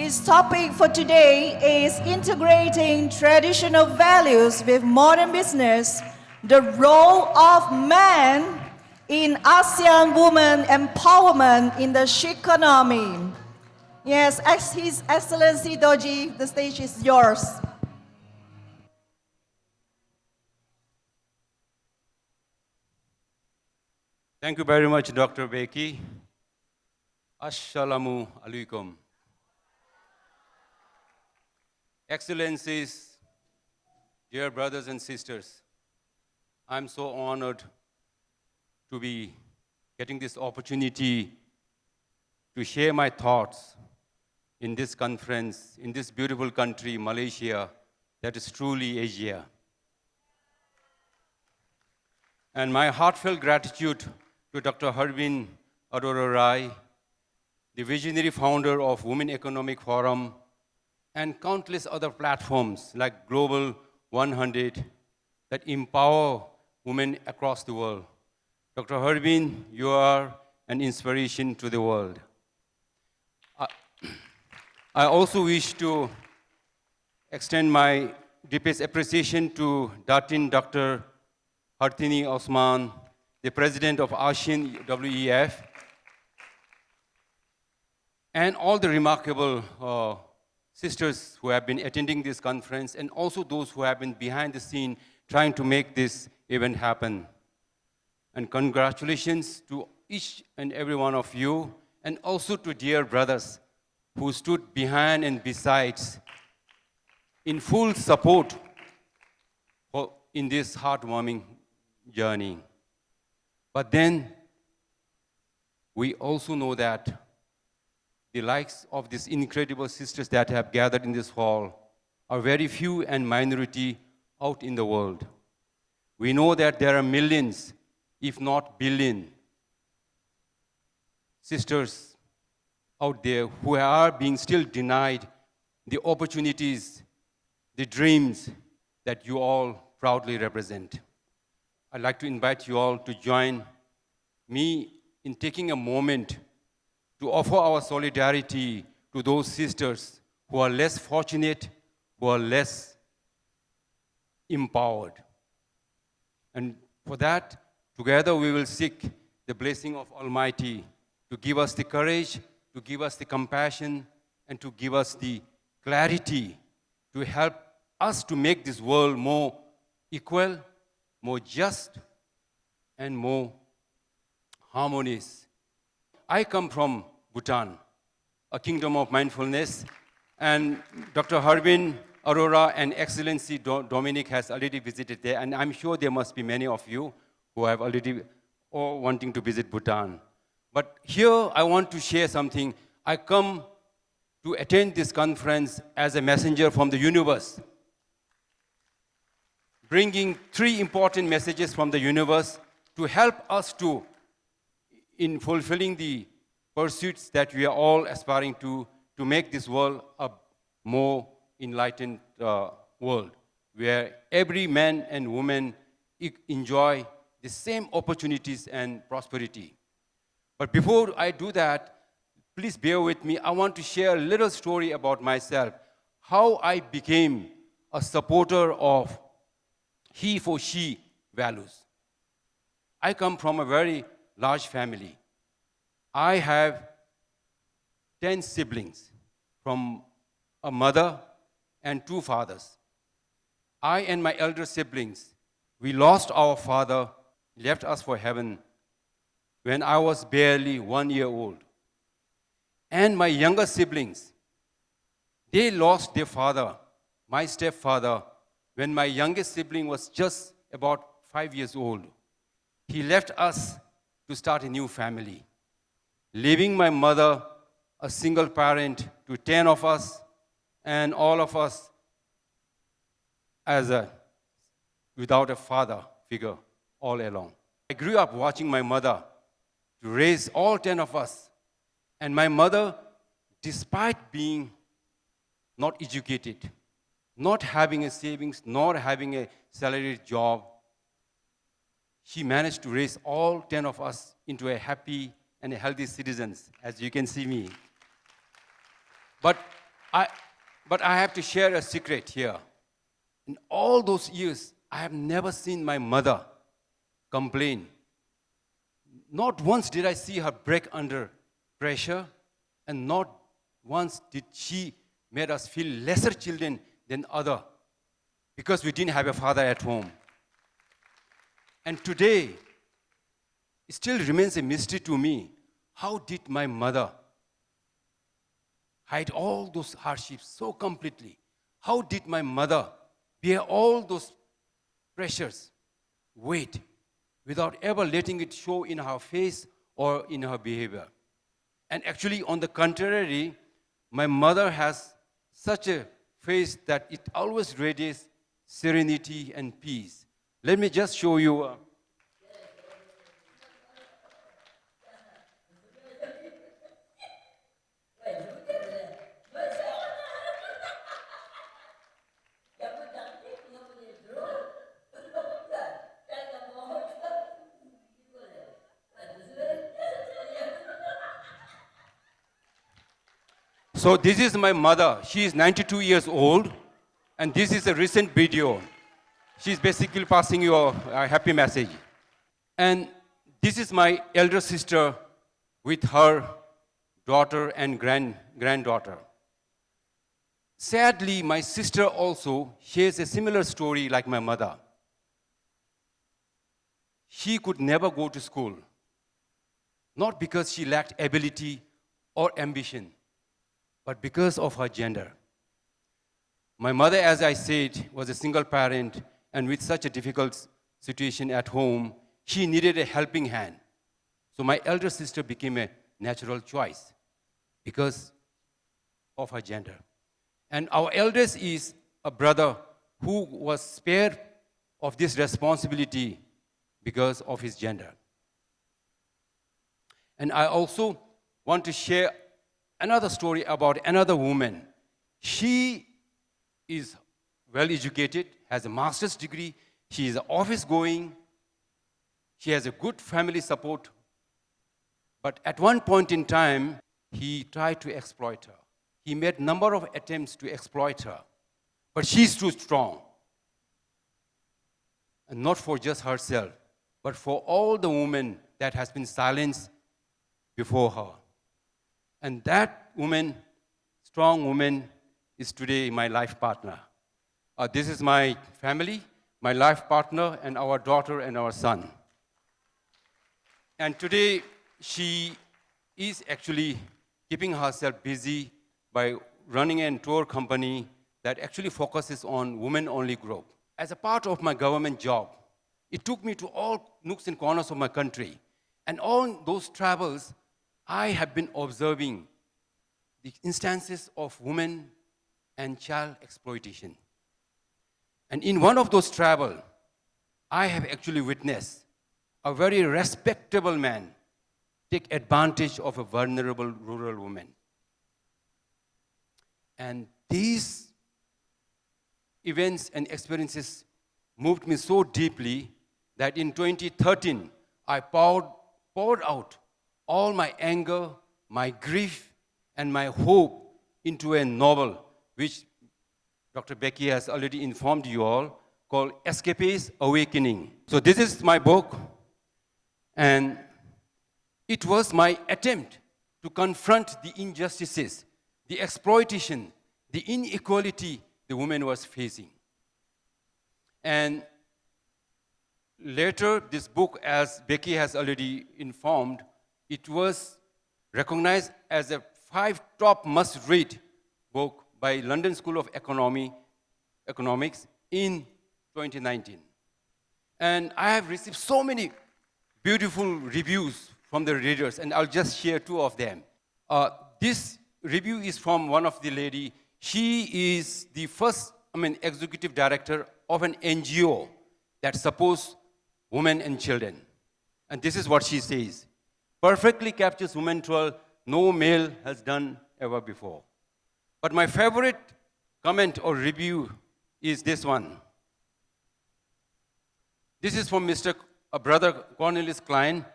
His topic for today is integrating traditional values with modern business, the role of men in ASEAN Women Empowerment in the Shift Economy. Yes, His Excellency Doji, the stage is yours. Thank you very much, Dr. Becky. Assalamu alaikum. Excellencies, dear brothers and sisters, I'm so honored to be getting this opportunity to share my thoughts in this conference, in this beautiful country, Malaysia, that is truly Asia. And my heartfelt gratitude to Dr. Harbin Arora Rai, the visionary founder of Women Economic Forum, and countless other platforms like Global 100 that empower women across the world. Dr. Harbin, you are an inspiration to the world. I also wish to extend my deepest appreciation to Datin Dr. Hartini Osman, the president of ASEAN WEF, and all the remarkable sisters who have been attending this conference, and also those who have been behind the scene trying to make this event happen. And congratulations to each and every one of you, and also to dear brothers who stood behind and besides in full support in this heartwarming journey. But then, we also know that the likes of these incredible sisters that have gathered in this hall are very few and minority out in the world. We know that there are millions, if not billion, sisters out there who are being still denied the opportunities, the dreams that you all proudly represent. I'd like to invite you all to join me in taking a moment to offer our solidarity to those sisters who are less fortunate, who are less empowered. And for that, together we will seek the blessing of Almighty to give us the courage, to give us the compassion, and to give us the clarity to help us to make this world more equal, more just, and more harmonious. I come from Bhutan, a kingdom of mindfulness, and Dr. Harbin Arora and Excellency Dominic has already visited there, and I'm sure there must be many of you who have already or wanting to visit Bhutan. But here I want to share something. I come to attend this conference as a messenger from the universe, bringing 3 important messages from the universe to help us to, in fulfilling the pursuits that we are all aspiring to make this world a more enlightened world, where every man and woman enjoy the same opportunities and prosperity. But before I do that, please bear with me. I want to share a little story about myself, how I became a supporter of he for she values. I come from a very large family. I have 10 siblings from a mother and 2 fathers. I and my elder siblings, we lost our father, left us for heaven when I was barely 1 year old. And my younger siblings, they lost their father, my stepfather, when my youngest sibling was just about 5 years old. He left us to start a new family, leaving my mother, a single parent, to 10 of us, and all of us without a father figure all along. I grew up watching my mother to raise all 10 of us. And my mother, despite being not educated, not having a savings, not having a salaried job, she managed to raise all 10 of us into a happy and a healthy citizens, as you can see me. But I, but I have to share a secret here. In all those years, I have never seen my mother complain. Not once did I see her break under pressure, and not once did she make us feel lesser children than other because we didn't have a father at home. And today, it still remains a mystery to me. How did my mother hide all those hardships so completely? How did my mother bear all those pressures, weight, without ever letting it show in her face or in her behavior? And actually, on the contrary, my mother has such a face that it always radiates serenity and peace. Let me just show you. So this is my mother. She is 92 years old, and this is a recent video. She's basically passing you a happy message. And this is my elder sister with her daughter and granddaughter. Sadly, my sister also shares a similar story like my mother. She could never go to school, not because she lacked ability or ambition, but because of her gender. My mother, as I said, was a single parent, and with such a difficult situation at home, she needed a helping hand. So my elder sister became a natural choice because of her gender. And our eldest is a brother who was spared of this responsibility because of his gender. And I also want to share another story about another woman. She is well educated, has a master's degree, she is office going, she has a good family support. But at one point in time, he tried to exploit her. He made a number of attempts to exploit her. But she's too strong. And not for just herself, but for all the women that has been silenced before her. And that woman, strong woman, is today my life partner. This is my family, my life partner, and our daughter and our son. And today, she is actually keeping herself busy by running a tour company that actually focuses on women-only group. As a part of my government job, it took me to all nooks and corners of my country. And on those travels, I have been observing the instances of women and child exploitation. And in one of those travels, I have actually witnessed a very respectable man take advantage of a vulnerable rural woman. And these events and experiences moved me so deeply that in 2013, I poured out all my anger, my grief, and my hope into a novel, which Dr. Becky has already informed you all, called Escape's Awakening. So this is my book, and it was my attempt to confront the injustices, the exploitation, the inequality the woman was facing. And later, this book, as Becky has already informed, it was recognized as a 5 top must-read book by London School of Economics in 2019. And I have received so many beautiful reviews from the readers, and I'll just share 2 of them. This review is from one of the lady. She is the first, executive director of an NGO that supports women and children. And this is what she says. Perfectly captures women's role no male has done ever before. But my favorite comment or review is this one. This is from Brother Cornelius Klein.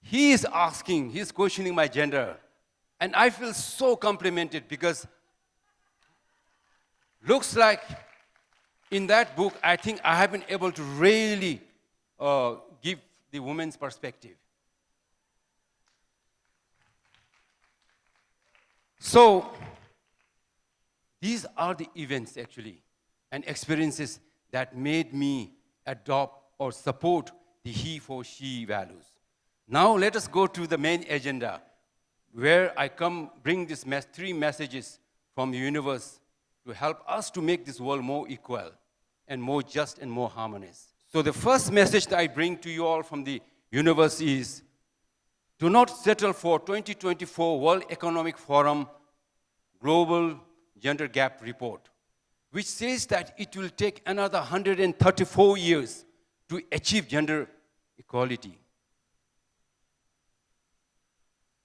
He's questioning my gender. And I feel so complimented because looks like in that book, I think I have been able to really give the woman's perspective. So, these are the events actually and experiences that made me adopt or support the he for she values. Now let us go to the main agenda where I bring this three messages from the universe to help us to make this world more equal and more just and more harmonious. So the first message that I bring to you all from the universe is, do not settle for 2024 World Economic Forum Global Gender Gap Report, which says that it will take another 134 years to achieve gender equality.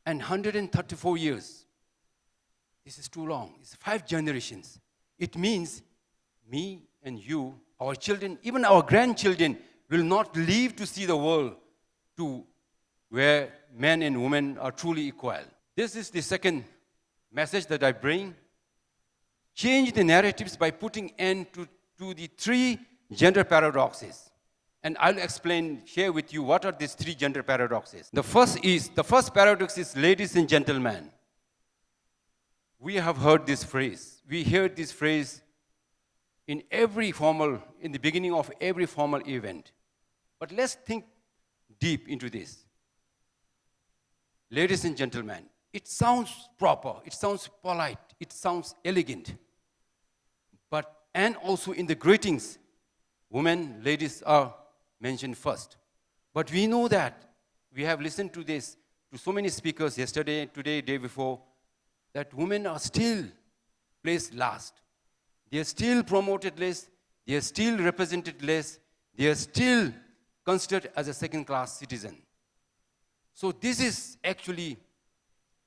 And 134 years, this is too long. It's 5 generations. It means me and you, our children, even our grandchildren will not live to see the world to where men and women are truly equal. This is the second message that I bring. Change the narratives by putting end to the 3 gender paradoxes. And I'll share with you what are these 3 gender paradoxes. The first paradox is, ladies and gentlemen. We have heard this phrase. We hear this phrase in the beginning of every formal event. But let's think deep into this. Ladies and gentlemen, it sounds proper, it sounds polite, it sounds elegant. And also in the greetings, women, ladies are mentioned first. But we know that, we have listened to this, to so many speakers yesterday, today, day before, that women are still placed last. They are still promoted less, they are still represented less, they are still considered as a second-class citizen. So this is actually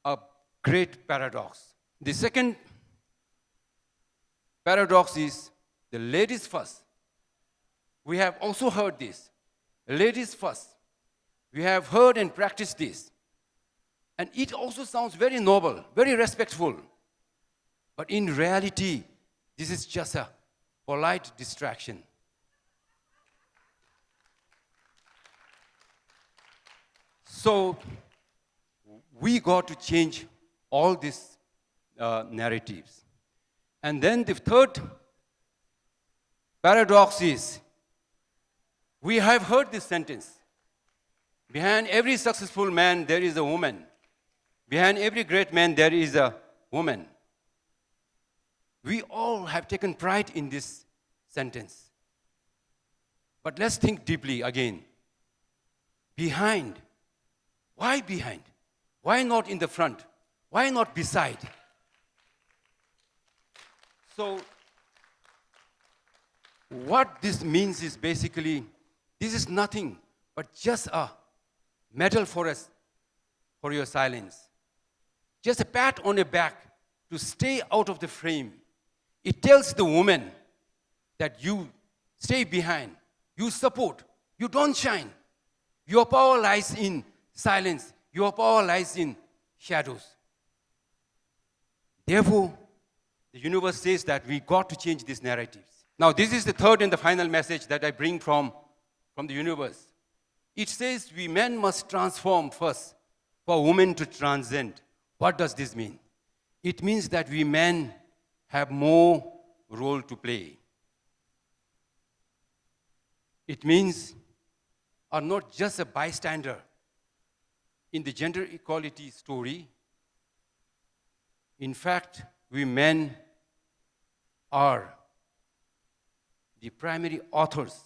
a great paradox. The second paradox is the ladies first. We have also heard this. Ladies first. We have heard and practiced this. And it also sounds very noble, very respectful. But in reality, this is just a polite distraction. So we got to change all these narratives. And then the third paradox is, we have heard this sentence. Behind every successful man, there is a woman. Behind every great man, there is a woman. We all have taken pride in this sentence. But let's think deeply again. Behind. Why behind? Why not in the front? Why not beside? So, what this means is basically, this is nothing but just a medal for us, for your silence. Just a pat on the back to stay out of the frame. It tells the woman that you stay behind, you support, you don't shine. Your power lies in silence. Your power lies in shadows. Therefore, the universe says that we got to change these narratives. Now, this is the third and the final message that I bring from the universe. It says we men must transform first for women to transcend. What does this mean? It means that we men have more role to play. It means are not just a bystander in the gender equality story. In fact, we men are the primary authors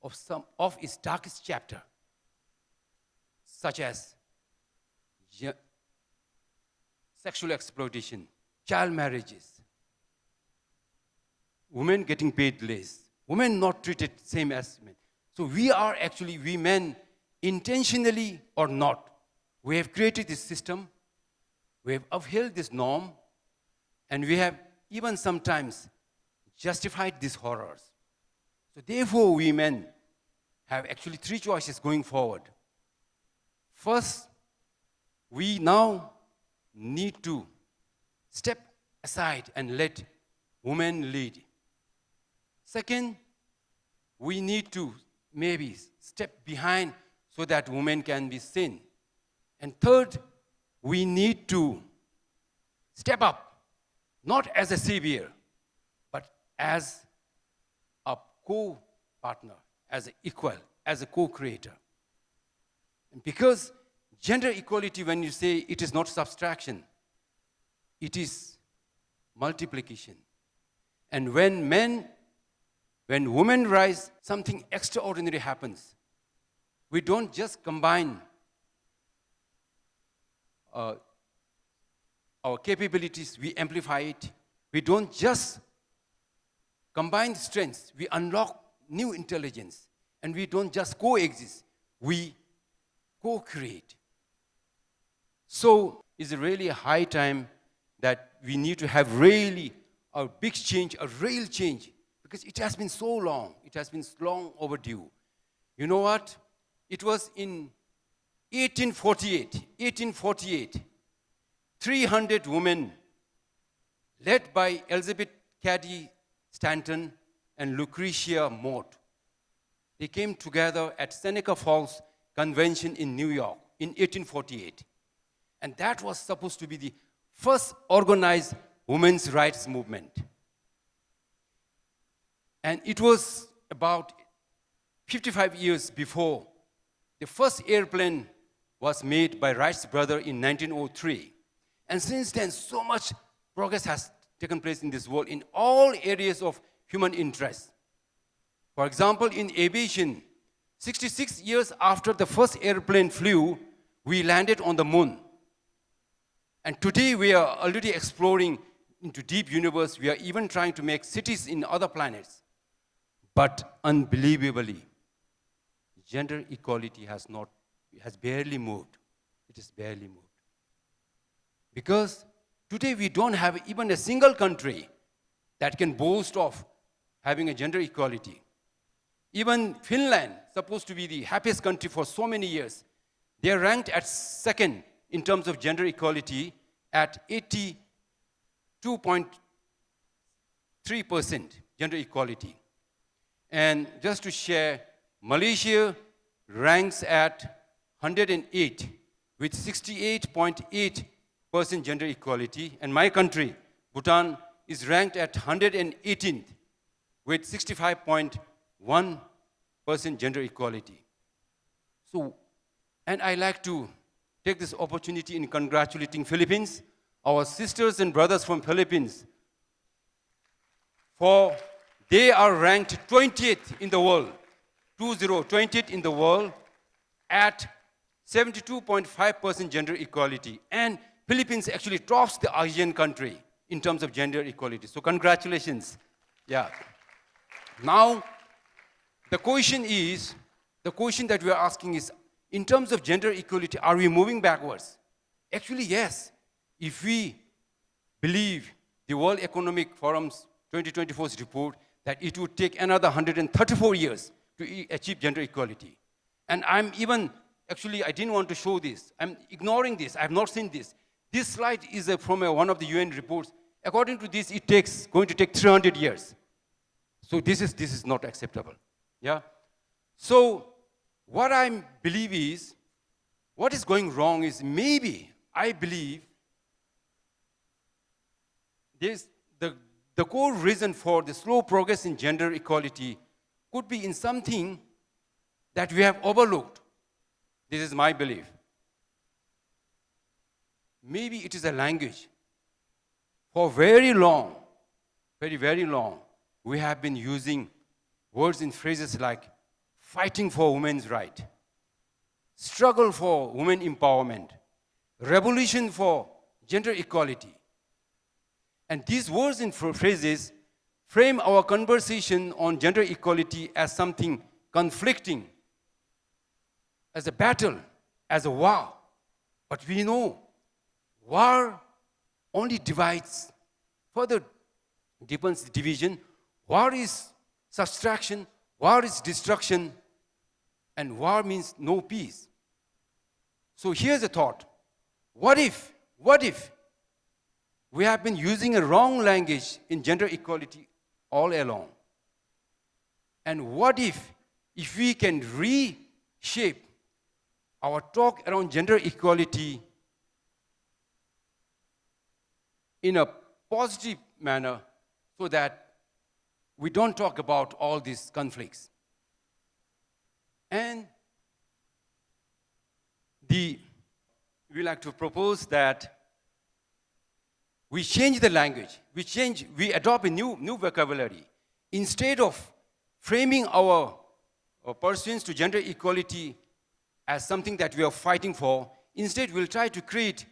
of some of its darkest chapter, such as sexual exploitation, child marriages, women getting paid less, women not treated same as men. So we men, intentionally or not, we have created this system, we have upheld this norm, and we have even sometimes justified these horrors. So therefore, we men have actually 3 choices going forward. First, we now need to step aside and let women lead. Second, we need to maybe step behind so that women can be seen. And third, we need to step up, not as a savior, but as a co-partner, as an equal, as a co-creator. And because gender equality, when you say it is not subtraction, it is multiplication. And when women rise, something extraordinary happens. We don't just combine our capabilities, we amplify it. We don't just combine strengths, we unlock new intelligence. And we don't just coexist, we co-create. So it's really a high time that we need to have really a big change, a real change, because it has been so long. It has been long overdue. You know what? It was in 1848, 300 women led by Elizabeth Cady Stanton and Lucretia Mott. They came together at Seneca Falls Convention in New York in 1848. And that was supposed to be the first organized women's rights movement. And it was about 55 years before the first airplane was made by Wright's brother in 1903. And since then, so much progress has taken place in this world in all areas of human interest. For example, in aviation, 66 years after the first airplane flew, we landed on the moon. And today we are already exploring into deep universe. We are even trying to make cities in other planets. But unbelievably, gender equality has barely moved. It has barely moved. Because today we don't have even a single country that can boast of having a gender equality. Even Finland, supposed to be the happiest country for so many years, they are ranked at second in terms of gender equality at 82.3% gender equality. And just to share, Malaysia ranks at 108 with 68.8% gender equality. And my country, Bhutan, is ranked at 118th with 65.1% gender equality. So, and I like to take this opportunity in congratulating Philippines, our sisters and brothers from Philippines, for they are ranked 20th in the world, 20th in the world at 72.5% gender equality. And Philippines actually tops the ASEAN country in terms of gender equality. So congratulations. Yeah. Now, the question that we are asking is, in terms of gender equality, are we moving backwards? Actually, yes. If we believe the World Economic Forum's 2024 report that it would take another 134 years to achieve gender equality. And I didn't want to show this. I'm ignoring this. I have not seen this. This slide is from one of the UN reports. According to this, going to take 300 years. So this is not acceptable. Yeah. So what I believe is, what is going wrong is I believe the core reason for the slow progress in gender equality could be in something that we have overlooked. This is my belief. Maybe it is a language. For very long, very long, we have been using words and phrases like fighting for women's right, struggle for women empowerment, revolution for gender equality. And these words and phrases frame our conversation on gender equality as something conflicting, as a battle, as a war. But we know war only divides, further deepens the division. War is subtraction, war is destruction, and war means no peace. So here's a thought. What if we have been using a wrong language in gender equality all along? And what if we can reshape our talk around gender equality in a positive manner so that we don't talk about all these conflicts. And we like to propose that we change the language, we adopt a new vocabulary. Instead of framing our pursuance to gender equality as something that we are fighting for, instead we'll try to create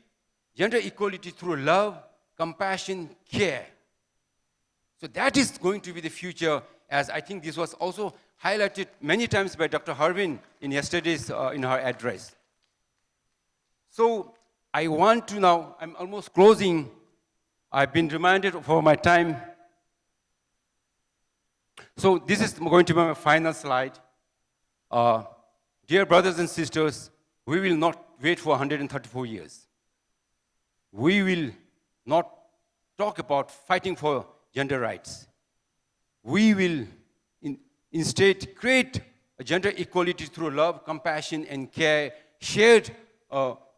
gender equality through love, compassion, care. So that is going to be the future, as I think this was also highlighted many times by Dr. Harbin in yesterday's, in her address. So I want to now, I'm almost closing. I've been reminded for my time. So this is going to be my final slide. Dear brothers and sisters, we will not wait for 134 years. We will not talk about fighting for gender rights. We will instead create a gender equality through love, compassion, and care, shared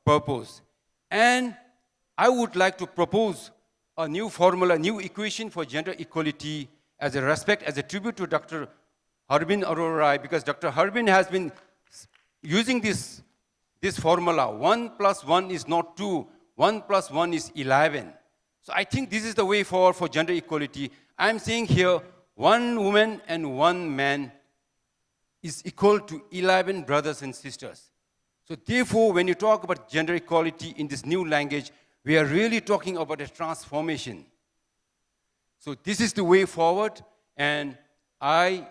purpose. And I would like to propose a new formula, a new equation for gender equality as a respect, as a tribute to Dr. Harbin Arora, because Dr. Harbin has been using this formula. 1 + 1 is not 2, 1 + 1 is 11. So I think this is the way forward for gender equality. I'm saying here, 1 woman and 1 man is equal to 11 brothers and sisters. So therefore, when you talk about gender equality in this new language, we are really talking about a transformation. So this is the way forward, and I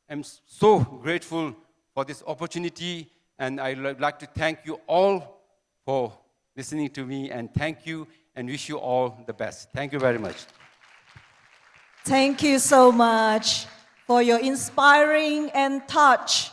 am so grateful for this opportunity, and I would like to thank you all for listening to me, and thank you, and wish you all the best. Thank you very much. Thank you so much for your inspiring and touch